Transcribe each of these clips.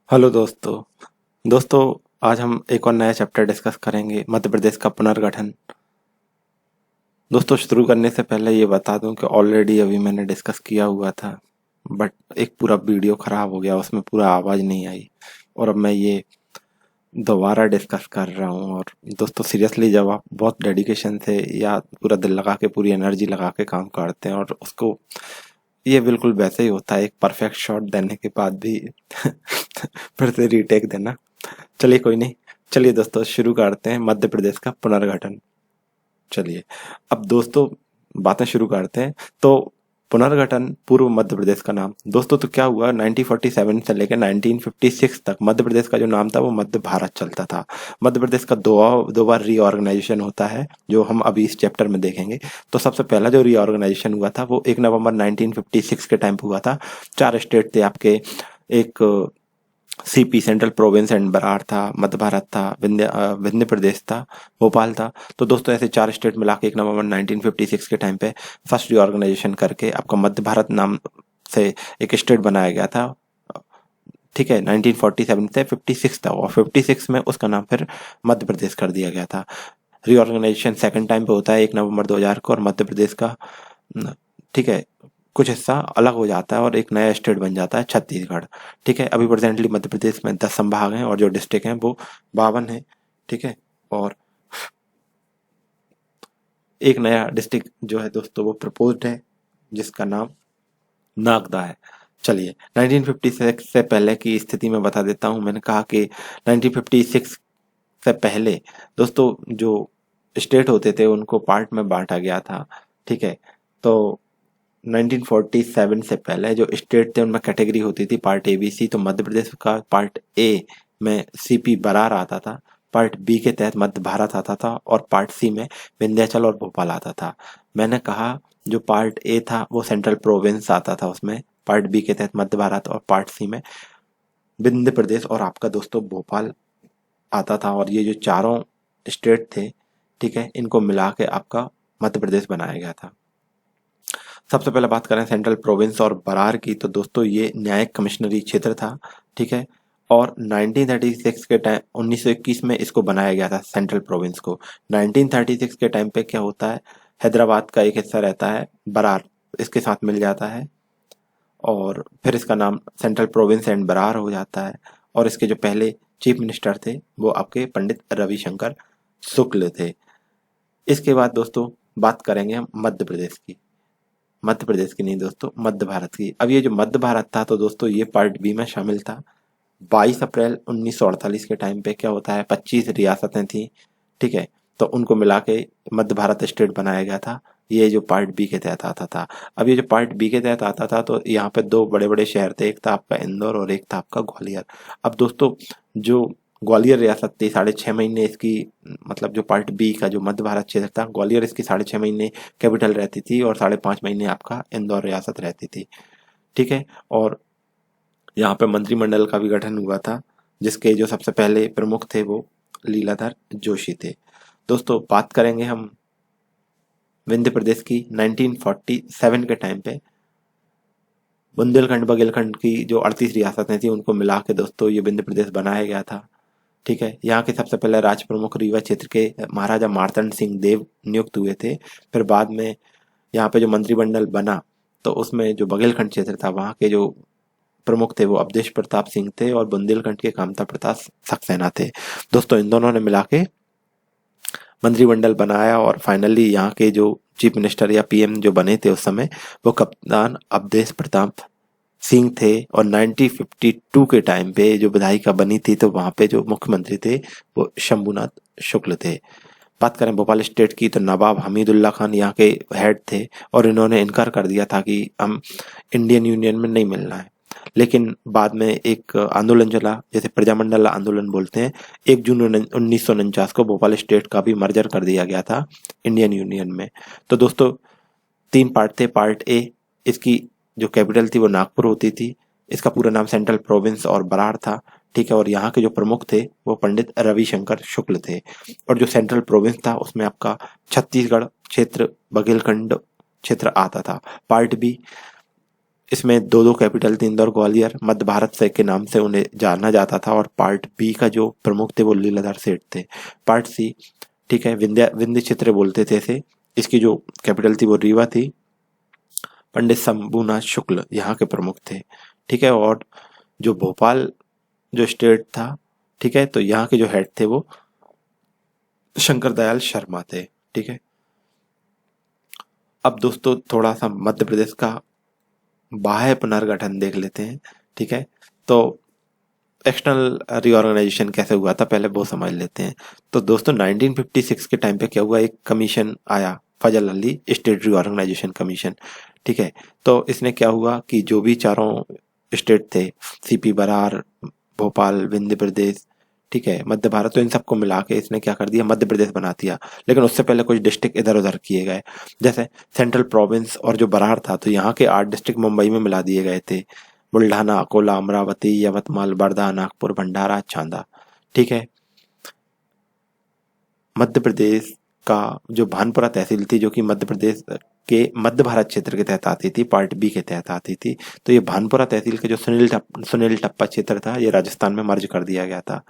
Hello दोस्तों। दोस्तों, आज हम एक और नया चैप्टर डिस्कस करेंगे, मध्य प्रदेश का पुनर्गठन। दोस्तों, शुरू करने से पहले ये बता दूं कि ऑलरेडी अभी मैंने डिस्कस किया हुआ था, बट एक पूरा वीडियो खराब हो गया, उसमें पूरा आवाज़ नहीं आई और अब मैं ये दोबारा डिस्कस कर रहा हूँ। और दोस्तों, सीरियसली जब आप बहुत डेडिकेशन से या पूरा दिल लगा के, पूरी एनर्जी लगा के काम करते हैं और उसको, ये बिल्कुल वैसे ही होता है, एक परफेक्ट शॉट देने के बाद भी फिर से रीटेक देना। चलिए, कोई नहीं। चलिए दोस्तों, शुरू करते हैं मध्य प्रदेश का पुनर्गठन। चलिए, अब दोस्तों बातें शुरू करते हैं। तो पुनर्गठन पूर्व मध्य प्रदेश का नाम। दोस्तों, तो क्या हुआ, 1947 से लेकर 1956 तक मध्य प्रदेश का जो नाम था वो मध्य भारत चलता था। मध्य प्रदेश का दो बार रीऑर्गेनाइजेशन होता है, जो हम अभी इस चैप्टर में देखेंगे। तो सबसे पहला जो रीऑर्गेनाइजेशन हुआ था वो 1 नवंबर 1956 के टाइम पे हुआ था। 4 स्टेट थे आपके। एक CP, central province and Berar था, मध्य भारत था, विंध्य प्रदेश था, भोपाल था। तो दोस्तों, ऐसे 4 स्टेट मिला के 1 नवंबर 1956 के टाइम पे फर्स्ट रीऑर्गेनाइजेशन करके आपका मध्य भारत नाम से एक स्टेट बनाया गया था। ठीक है, 1947 से 56 था और 56 में उसका नाम फिर मध्य प्रदेश कर दिया गया था। रीऑर्गेनाइजेशन सेकंड टाइम पे होता है 1 नवंबर 2000 को, और मध्य प्रदेश का न, ठीक है, कुछ हिस्सा अलग हो जाता है और एक नया स्टेट बन जाता है छत्तीसगढ़। ठीक है, अभी प्रेजेंटली मध्य प्रदेश में 10 संभाग हैं और जो डिस्ट्रिक्ट हैं वो 52 है। ठीक है, और एक नया डिस्ट्रिक्ट जो है दोस्तों वो प्रपोज्ड है, जिसका नाम नागदा है। चलिए, 1956 से पहले की स्थिति में बता देता हूँ। मैंने कहा कि 1956 से पहले दोस्तों जो स्टेट होते थे उनको पार्ट में बांटा गया था। ठीक है, तो 1947 से पहले जो स्टेट थे उनमें कैटेगरी होती थी पार्ट ए बी सी। तो मध्य प्रदेश का पार्ट ए में सीपी बरार आता था, पार्ट बी के तहत मध्य भारत आता था और पार्ट सी में विंध्याचल और भोपाल आता था। मैंने कहा जो पार्ट ए था वो सेंट्रल प्रोविंस आता था उसमें, पार्ट बी के तहत मध्य भारत, और पार्ट सी में विंध्य प्रदेश और आपका दोस्तों भोपाल आता था। और ये जो चारों स्टेट थे, ठीक है, इनको मिला के आपका मध्य प्रदेश बनाया गया था। सबसे पहले बात करें सेंट्रल प्रोविंस और बरार की, तो दोस्तों ये न्यायिक कमिश्नरी क्षेत्र था। ठीक है, और 1936 के टाइम 1921 में इसको बनाया गया था सेंट्रल प्रोविंस को। 1936 के टाइम पे क्या होता है, हैदराबाद का एक हिस्सा रहता है बरार, इसके साथ मिल जाता है और फिर इसका नाम सेंट्रल प्रोविंस एंड बरार हो जाता है। और इसके जो पहले चीफ मिनिस्टर थे वो आपके पंडित रविशंकर शुक्ल थे। इसके बाद दोस्तों बात करेंगे हम मध्य प्रदेश की। मध्य प्रदेश की नहीं दोस्तों, मध्य भारत की। अब ये जो मध्य भारत था तो दोस्तों ये पार्ट बी में शामिल था। 22 अप्रैल 1948 के टाइम पे क्या होता है, 25 रियासतें थी। ठीक है, तो उनको मिला के मध्य भारत स्टेट बनाया गया था। ये जो पार्ट बी के तहत आता था। अब ये जो पार्ट बी के तहत आता था तो यहाँ पे 2 बड़े बड़े शहर थे, एक था आपका इंदौर और एक था आपका ग्वालियर। अब दोस्तों जो ग्वालियर रियासत थी, 6.5 महीने इसकी, मतलब जो पार्ट बी का जो मध्य भारत क्षेत्र था, ग्वालियर इसकी 6.5 महीने कैपिटल रहती थी और 5.5 महीने आपका इंदौर रियासत रहती थी। ठीक है, और यहाँ पे मंत्रिमंडल का भी गठन हुआ था, जिसके जो सबसे पहले प्रमुख थे वो लीलाधर जोशी थे। दोस्तों बात करेंगे हम विंध्य प्रदेश की। 1947 के टाइम पे बुंदेलखंड बघेलखंड की जो 38 रियासतें थी उनको मिला के दोस्तों ये विंध्य प्रदेश बनाया गया था। ठीक है, यहाँ के सबसे पहले राज प्रमुख रीवा क्षेत्र के महाराजा मार्तंड सिंह देव नियुक्त हुए थे। फिर बाद में यहाँ पे जो मंत्रिमंडल बना तो उसमें जो बघेलखंड क्षेत्र था वहाँ के जो प्रमुख थे वो अवधेश प्रताप सिंह थे और बुंदेलखंड के कामता प्रताप सक्सेना थे। दोस्तों इन दोनों ने मिला के मंत्रिमंडल बनाया और फाइनली यहाँ के जो चीफ मिनिस्टर या पीएम जो बने थे उस समय वो कप्तान अवधेश प्रताप सिंह थे। और 1952 के टाइम पे जो विधायिका बनी थी तो वहाँ पे जो मुख्यमंत्री थे वो शंभुनाथ शुक्ल थे। बात करें भोपाल स्टेट की तो नवाब हमीदुल्ला खान यहाँ के हेड थे और इन्होंने इनकार कर दिया था कि हम इंडियन यूनियन में नहीं मिलना है। लेकिन बाद में एक आंदोलन चला, जैसे प्रजामंडल आंदोलन बोलते हैं। 1 जून 1949 को भोपाल स्टेट का भी मर्जर कर दिया गया था इंडियन यूनियन में। तो दोस्तों 3 पार्ट थे। पार्ट ए, इसकी जो कैपिटल थी वो नागपुर होती थी। इसका पूरा नाम सेंट्रल प्रोविंस और बरार था। ठीक है, और यहाँ के जो प्रमुख थे वो पंडित रविशंकर शुक्ल थे। और जो सेंट्रल प्रोविंस था उसमें आपका छत्तीसगढ़ क्षेत्र, बघेलखंड क्षेत्र आता था। पार्ट बी इसमें दो दो कैपिटल थी, इंदौर ग्वालियर, मध्य भारत से के नाम से उन्हें जाना जाता था। और पार्ट बी का जो प्रमुख थे वो लीलाधर सेठ थे। पार्ट सी, ठीक है, विंध्य क्षेत्र बोलते थे इसे। इसकी जो कैपिटल थी वो रीवा थी। पंडित शंभुनाथ शुक्ल यहाँ के प्रमुख थे, ठीक है। और जो भोपाल जो स्टेट था, ठीक है, तो यहाँ के जो हेड थे वो शंकर दयाल शर्मा थे, ठीक है। अब दोस्तों थोड़ा सा मध्य प्रदेश का बाह्य पुनर्गठन देख लेते हैं, ठीक है। तो एक्सटर्नल रीऑर्गेनाइजेशन कैसे हुआ था पहले वो समझ लेते हैं। तो दोस्तों 1956 के टाइम पे क्या हुआ, एक कमीशन आया, फजल अली स्टेट रीऑर्गेनाइजेशन कमीशन, ठीक है। तो इसने क्या हुआ कि जो भी चारों स्टेट थे, सीपी बरार, भोपाल, विंध्य प्रदेश, ठीक है, मध्य भारत, तो इन सबको मिला के इसने क्या कर दिया, मध्य प्रदेश बना दिया। लेकिन उससे पहले कुछ डिस्ट्रिक्ट इधर उधर किए गए, जैसे सेंट्रल प्रोविंस और जो बरार था, तो यहाँ के 8 डिस्ट्रिक्ट मुंबई में मिला दिए गए थे। बुल्ढाना, अकोला, अमरावती, यवतमाल, वर्धा, नागपुर, भंडारा, चांदा, ठीक है। मध्य प्रदेश का जो भानपुरा तहसील थी, जो कि मध्य प्रदेश के मध्य भारत क्षेत्र के तहत आती थी, पार्ट बी के तहत आती थी। तो ये भानपुरा तहसील के जो सुनील टप्पा क्षेत्र था, ये राजस्थान में मर्ज कर दिया गया था।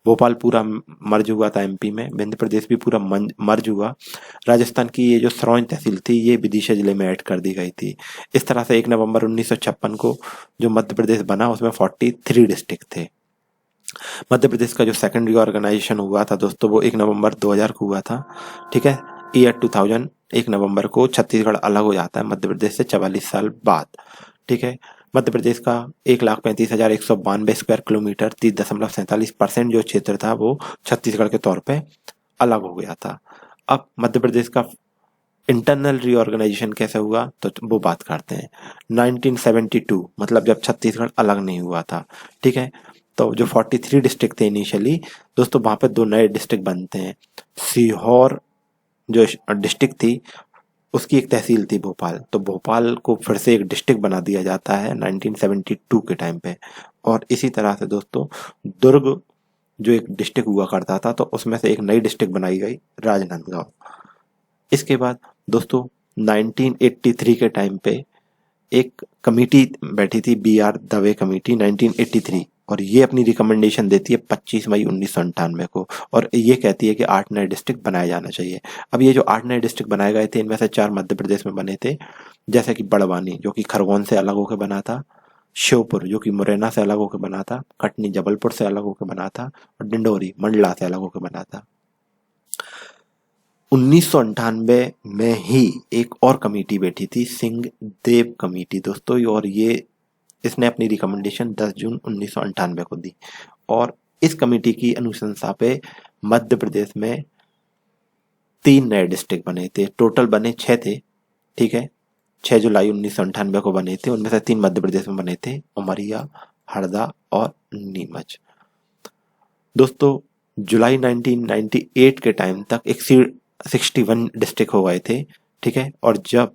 भोपाल पूरा मर्ज हुआ था एमपी में, विंध्य प्रदेश भी पूरा मर्ज हुआ। राजस्थान की ये जो सरौन तहसील थी, ये विदिशा जिले में ऐड कर दी गई थी। इस तरह से 1 नवंबर 1956 को जो मध्य प्रदेश बना, उसमें 43 डिस्ट्रिक्ट थे। मध्य प्रदेश का जो सेकंड रीऑर्गेनाइजेशन हुआ था दोस्तों, वो 1 नवंबर 2000 को हुआ था, ठीक है। ईयर 2000 1 नवंबर को छत्तीसगढ़ अलग हो जाता है मध्य प्रदेश से 44 साल बाद, ठीक है। मध्य प्रदेश का 1,35,192 स्क्वायर किलोमीटर 30.47% जो क्षेत्र था वो छत्तीसगढ़ के तौर पे अलग हो गया था। अब मध्य प्रदेश का इंटरनल रीऑर्गेनाइजेशन कैसे हुआ तो वो बात करते हैं। 1972 मतलब जब छत्तीसगढ़ अलग नहीं हुआ था, ठीक है। तो जो 43 डिस्ट्रिक्ट थे इनिशियली दोस्तों, वहां पे 2 नए डिस्ट्रिक्ट बनते हैं। सीहोर जो डिस्ट्रिक्ट थी, उसकी एक तहसील थी भोपाल, तो भोपाल को फिर से एक डिस्ट्रिक्ट बना दिया जाता है 1972 के टाइम पे। और इसी तरह से दोस्तों दुर्ग जो एक डिस्ट्रिक्ट हुआ करता था, तो उसमें से एक नई डिस्ट्रिक्ट बनाई गई, राजनांदगांव। इसके बाद दोस्तों 1983 के टाइम पे एक कमेटी बैठी थी, BR दवे कमेटी 1983, और ये अपनी रिकमेंडेशन देती है 25 मई 1998 को, और ये कहती है कि 8 नए डिस्ट्रिक्ट बनाए जाना चाहिए। अब ये जो 8 नए डिस्ट्रिक्ट बनाए गए थे, इनमें से 4 मध्य प्रदेश में बने थे, जैसे कि बड़वानी जो कि खरगोन से अलग होकर बना था, श्योपुर जो कि मुरैना से अलग होकर बना था, कटनी जबलपुर से अलग होकर बना था, और डिंडोरी मंडला से अलग होकर बना था। 1998 में ही एक और कमेटी बैठी थी, सिंह देव कमेटी दोस्तों, और ये इसने अपनी रिकमेंडेशन 10 जून 1998 को दी। और इस कमेटी की अनुशंसा पे मध्य प्रदेश में 3 नए डिस्ट्रिक्ट बने थे। टोटल बने 6 थे, ठीक है। 6 जुलाई 1998 को बने थे, उनमें से 3 मध्य प्रदेश में बने थे, उमरिया, हरदा और नीमच। दोस्तों जुलाई 1998 के टाइम तक 61 डिस्ट्रिक्ट हो गए थे, ठीक है। और जब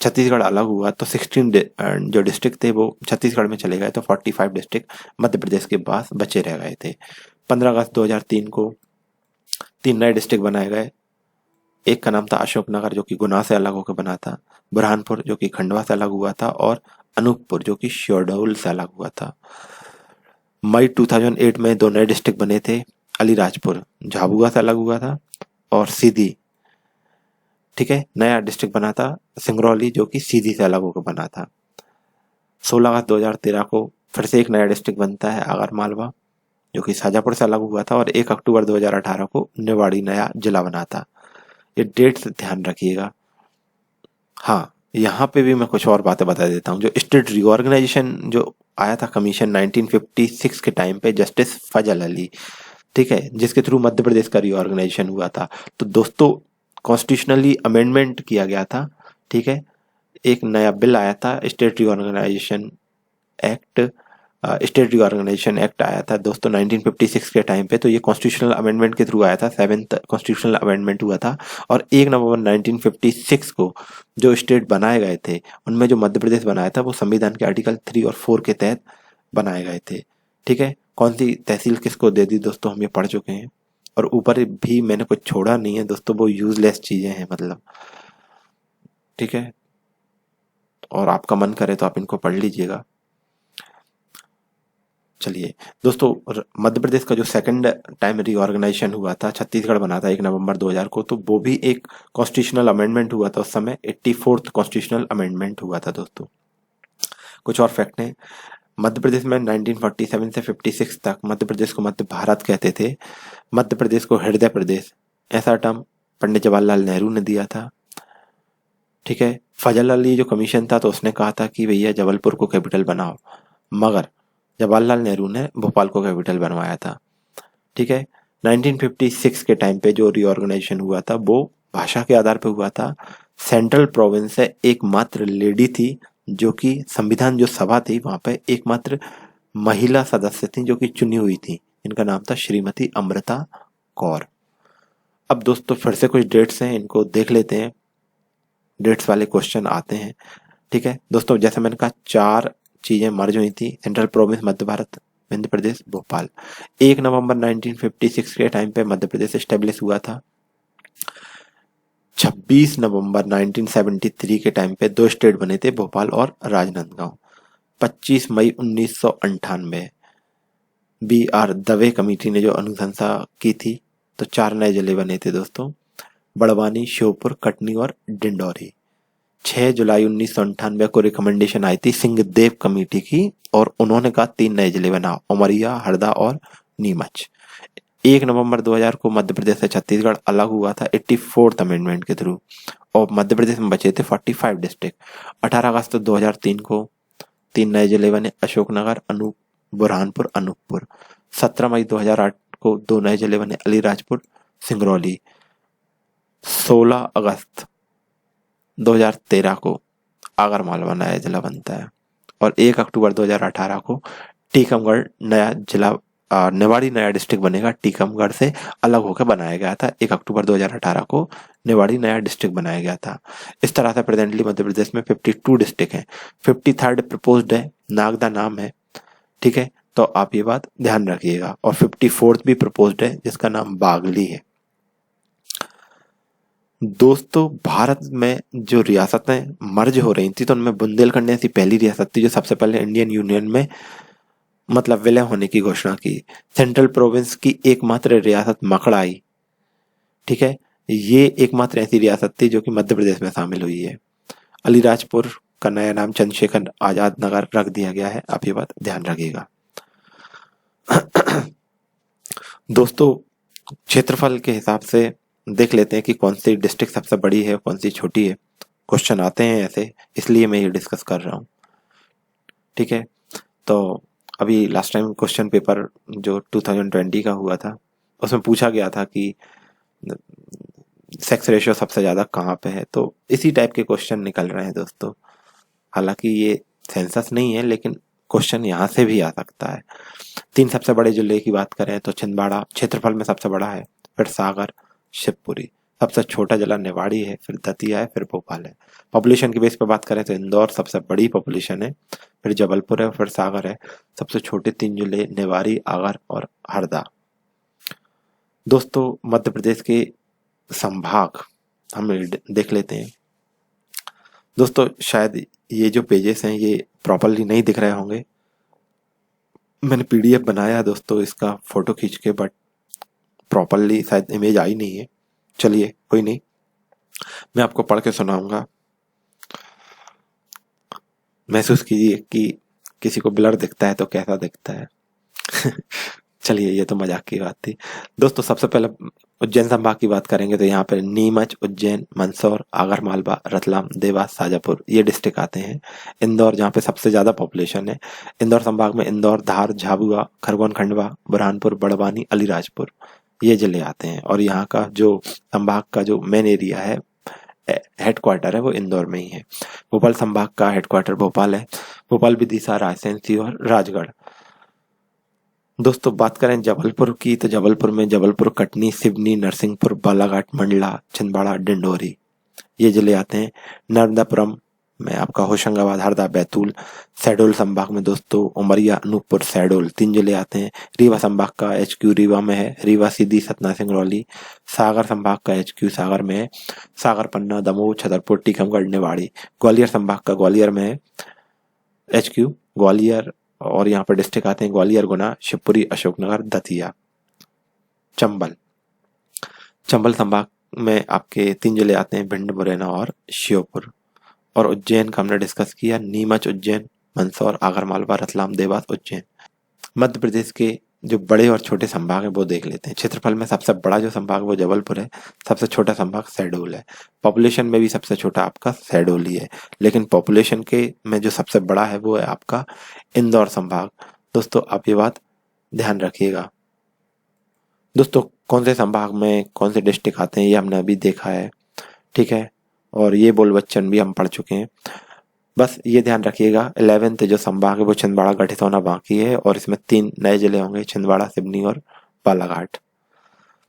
छत्तीसगढ़ अलग हुआ तो 16 जो डिस्ट्रिक्ट थे वो छत्तीसगढ़ में चले गए, तो 45 डिस्ट्रिक्ट मध्य प्रदेश के पास बचे रह गए थे। 15 अगस्त 2003 को 3 नए डिस्ट्रिक्ट बनाए गए। एक का नाम था अशोकनगर जो कि गुना से अलग होकर बना था, बुरहानपुर जो कि खंडवा से अलग हुआ था, और अनूपपुर जो कि शहडोल से अलग हुआ था। मई 2008 में 2 नए डिस्ट्रिक्ट बने थे। अलीराजपुर झाबुआ से अलग हुआ था, और सीधी, ठीक है, नया डिस्ट्रिक्ट बना था सिंगरौली जो कि सीधी से अलग होकर बना था। 16 अगस्त 2013 को फिर से एक नया डिस्ट्रिक्ट बनता है आगर मालवा जो कि शाजापुर से अलग हुआ था, और 1 अक्टूबर 2018 को निवाड़ी नया जिला बना था। ये डेट से ध्यान रखिएगा। हाँ, यहाँ पे भी मैं कुछ और बातें बता देता हूँ। जो स्टेट रीऑर्गेनाइजेशन जो आया था कमीशन 1956 के टाइम पे, जस्टिस फजल अली, ठीक है, जिसके थ्रू मध्य प्रदेश का रीऑर्गेनाइजेशन हुआ था। तो दोस्तों कॉन्स्टिट्यूशनली अमेंडमेंट किया गया था, ठीक है। एक नया बिल आया था, स्टेट रीऑर्गेनाइजेशन एक्ट आया था दोस्तों 1956 के टाइम पे। तो ये कॉन्स्टिट्यूशनल अमेंडमेंट के थ्रू आया था, 7th कॉन्स्टिट्यूशनल अमेंडमेंट हुआ था। और 1 नवंबर 1956 को जो स्टेट बनाए गए थे, उनमें जो मध्य प्रदेश बनाया था वो संविधान के आर्टिकल 3 और 4 के तहत बनाए गए थे, ठीक है। कौन सी तहसील किसको दे दी दोस्तों, हम ये पढ़ चुके हैं। और ऊपर भी मैंने कुछ छोड़ा नहीं है दोस्तों, वो यूजलेस चीजें हैं मतलब, ठीक है। और आपका मन करे तो आप इनको पढ़ लीजिएगा। चलिए दोस्तों, मध्य प्रदेश का जो सेकंड टाइम रीऑर्गेनाइजेशन हुआ था, छत्तीसगढ़ बना था 1 नवंबर 2000 को, तो वो भी एक कॉन्स्टिट्यूशनल अमेंडमेंट हुआ था। उस समय 84th कॉन्स्टिट्यूशनल अमेंडमेंट हुआ था दोस्तों। कुछ और फैक्ट हैं। मध्य प्रदेश में 1947 से 56 तक मध्य प्रदेश को मध्य भारत कहते थे। मध्य प्रदेश को हृदय प्रदेश, ऐसा टर्म पंडित जवाहरलाल नेहरू ने दिया था। ठीक है, फजल अली जो कमीशन था तो उसने कहा था कि भैया जबलपुर को कैपिटल बनाओ, मगर जवाहरलाल नेहरू ने भोपाल को कैपिटल बनवाया था। ठीक है, 1956 के टाइम पे जो रीऑर्गेनाइजेशन हुआ था वो भाषा के आधार पे हुआ था। सेंट्रल प्रोविंस से एकमात्र लेडी थी जो कि संविधान जो सभा थी वहां पे एकमात्र महिला सदस्य थी जो कि चुनी हुई थी। इनका नाम था श्रीमती अमृता कौर। अब दोस्तों फिर से कुछ डेट्स हैं, इनको देख लेते हैं। डेट्स वाले क्वेश्चन आते हैं। ठीक है दोस्तों, जैसे मैंने कहा 4 चीजें मर्ज हुई थी, सेंट्रल प्रोविंस मध्य भारत, मध्य प्रदेश, भोपाल। 1 नवंबर 1956 के टाइम पे मध्य प्रदेश एस्टेब्लिश हुआ था। 26 नवंबर 1973 के टाइम पे 2 स्टेट बने थे, भोपाल और राजनांदगांव। 25 मई 1998 BR दवे कमेटी ने जो अनुशंसा की थी तो 4 नए जिले बने थे दोस्तों, बड़वानी, श्योपुर, कटनी और डिंडौरी। 6 जुलाई 1998 को रिकमेंडेशन आई थी सिंहदेव कमेटी की और उन्होंने कहा 3 नए जिले बनाओ, उमरिया, हरदा और नीमच। 1 नवंबर 2000 को मध्य प्रदेश से छत्तीसगढ़ अलग हुआ था 84th अमेंडमेंट के थ्रू और मध्य प्रदेश में बचे थे 45 डिस्ट्रिक्ट। 18 अगस्त 2003 को 3 नए जिले बने, अशोकनगर, बुरहानपुर, अनूपपुर। 17 मई 2008 को 2 नए जिले बने, अलीराजपुर, सिंगरौली। 16 अगस्त 2013 को आगरमालवा नया जिला बनता है और 1 अक्टूबर 2018 को टीकमगढ़ नया जिला, निवाड़ी नया डिस्ट्रिक्ट बनेगा। टीकमगढ़ से अलग होकर बनाया गया था। 1 अक्टूबर 2018 को निवाड़ी नया डिस्ट्रिक्ट बनाया गया था। इस तरह से प्रेजेंटली मध्य प्रदेश में 52 डिस्ट्रिक्ट हैं। 53rd प्रपोज्ड है, नागदा नाम है। ठीक है, तो आप ये बात ध्यान रखिएगा। और 54th भी प्रपोज्ड है जिसका नाम बागली है। दोस्तों भारत में जो रियासतें मर्ज हो रही थी तो उनमें बुंदेलखंड ऐसी पहली रियासत थी जो सबसे पहले इंडियन यूनियन में मतलब विलय होने की घोषणा की। सेंट्रल प्रोविंस की एकमात्र रियासत मकड़ाई, ठीक है, ये एकमात्र ऐसी रियासत थी जो कि मध्य प्रदेश में शामिल हुई है। अलीराजपुर का नया नाम चंद्रशेखर आजाद नगर रख दिया गया है, आप ये बात ध्यान रखिएगा। दोस्तों क्षेत्रफल के हिसाब से देख लेते हैं कि कौन सी डिस्ट्रिक्ट सबसे बड़ी है, कौन सी छोटी है। क्वेश्चन आते हैं ऐसे, इसलिए मैं ये डिस्कस कर रहा हूँ। ठीक है, तो अभी लास्ट टाइम क्वेश्चन पेपर जो 2020 का हुआ था उसमें पूछा गया था कि सेक्स रेशियो सबसे ज्यादा कहाँ पे है, तो इसी टाइप के क्वेश्चन निकल रहे हैं दोस्तों। हालांकि ये सेंसस नहीं है लेकिन क्वेश्चन यहाँ से भी आ सकता है। 3 सबसे बड़े जिले की बात करें तो छिंदवाड़ा क्षेत्रफल में सबसे बड़ा है, फिर सागर, शिवपुरी। सबसे छोटा जिला निवाड़ी है, फिर दतिया है, फिर भोपाल है। पॉपुलेशन की बेस पे बात करें तो इंदौर सबसे बड़ी पॉपुलेशन है, फिर जबलपुर है, फिर सागर है। सबसे छोटे 3 जिले निवाड़ी, आगर और हरदा। दोस्तों मध्य प्रदेश के संभाग हम देख लेते हैं। दोस्तों शायद ये जो पेजेस हैं ये प्रॉपरली नहीं दिख रहे होंगे, मैंने PDF बनाया दोस्तों इसका फोटो खींच के, बट प्रॉपरली शायद इमेज आई नहीं है। चलिए कोई नहीं, मैं आपको पढ़ के सुनाऊंगा। महसूस कीजिए कि किसी को ब्लर दिखता है तो कैसा दिखता है। चलिए ये तो मजाक की बात थी। दोस्तों सबसे पहले उज्जैन संभाग की बात करेंगे तो यहाँ पर नीमच, उज्जैन, मंदसौर, आगरमालवा, रतलाम, देवास, शाजापुर ये डिस्ट्रिक्ट आते हैं। इंदौर जहाँ पे सबसे ज्यादा पॉपुलेशन है, इंदौर संभाग में इंदौर, धार, झाबुआ, खरगोन, खंडवा, बुरहानपुर, बड़वानी, अलीराजपुर ये जिले आते हैं। और यहाँ का जो संभाग का जो मेन एरिया है, हेडक्वार्टर है, वो इंदौर में ही है। भोपाल संभाग का हेडक्वार्टर भोपाल है। भोपाल, विदिशा, रायसेन, सीहोर, राजगढ़। दोस्तों बात करें जबलपुर की तो जबलपुर में जबलपुर, कटनी, सिवनी, नरसिंहपुर, बालाघाट, मंडला, छिंदवाड़ा, डिंडोरी ये जिले आते हैं। नर्मदापुरम, में आपका होशंगाबाद, हरदा, बैतूल। शहडोल संभाग में दोस्तों उमरिया, अनूपपुर, शहडोल 3 जिले आते हैं। रीवा संभाग का HQ रीवा में है, रीवा, सीधी, सतना, सिंगरौली। सागर संभाग का HQ सागर में है, सागर, पन्ना, दमोह, छतरपुर, टीकमगढ़, निवाड़ी। ग्वालियर संभाग का ग्वालियर में है HQ ग्वालियर, और यहाँ पर डिस्ट्रिक्ट आते हैं ग्वालियर, गुना, शिवपुरी, अशोकनगर, दतिया। चंबल संभाग में आपके 3 जिले आते हैं, भिंड, मुरैना और श्योपुर। और उज्जैन का हमने डिस्कस किया, नीमच, उज्जैन, मंदसौर, आगरमालवा, रतलाम, देवास, उज्जैन। मध्य प्रदेश के जो बड़े और छोटे संभाग हैं वो देख लेते हैं। क्षेत्रफल में सबसे बड़ा जो संभाग है वो जबलपुर है, सबसे छोटा संभाग शहडोल है। पॉपुलेशन में भी सबसे छोटा आपका शहडोल ही है, लेकिन पॉपुलेशन के में जो सबसे बड़ा है वो है आपका इंदौर संभाग। दोस्तों आप ये बात ध्यान रखिएगा। दोस्तों कौन से संभाग में कौन से डिस्ट्रिक्ट आते हैं ये हमने अभी देखा है, ठीक है, और ये बोल बच्चन भी हम पढ़ चुके हैं। बस ये ध्यान रखिएगा 11th जो संभाग है वो छिंदवाड़ा गठित होना बाकी है, और इसमें 3 नए जिले होंगे, छिंदवाड़ा, सिवनी और बालाघाट।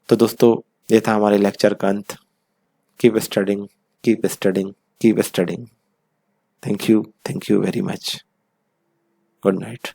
तो दोस्तों ये था हमारे लेक्चर का अंत। Keep studying, keep studying, keep studying. Thank you very much. Good night.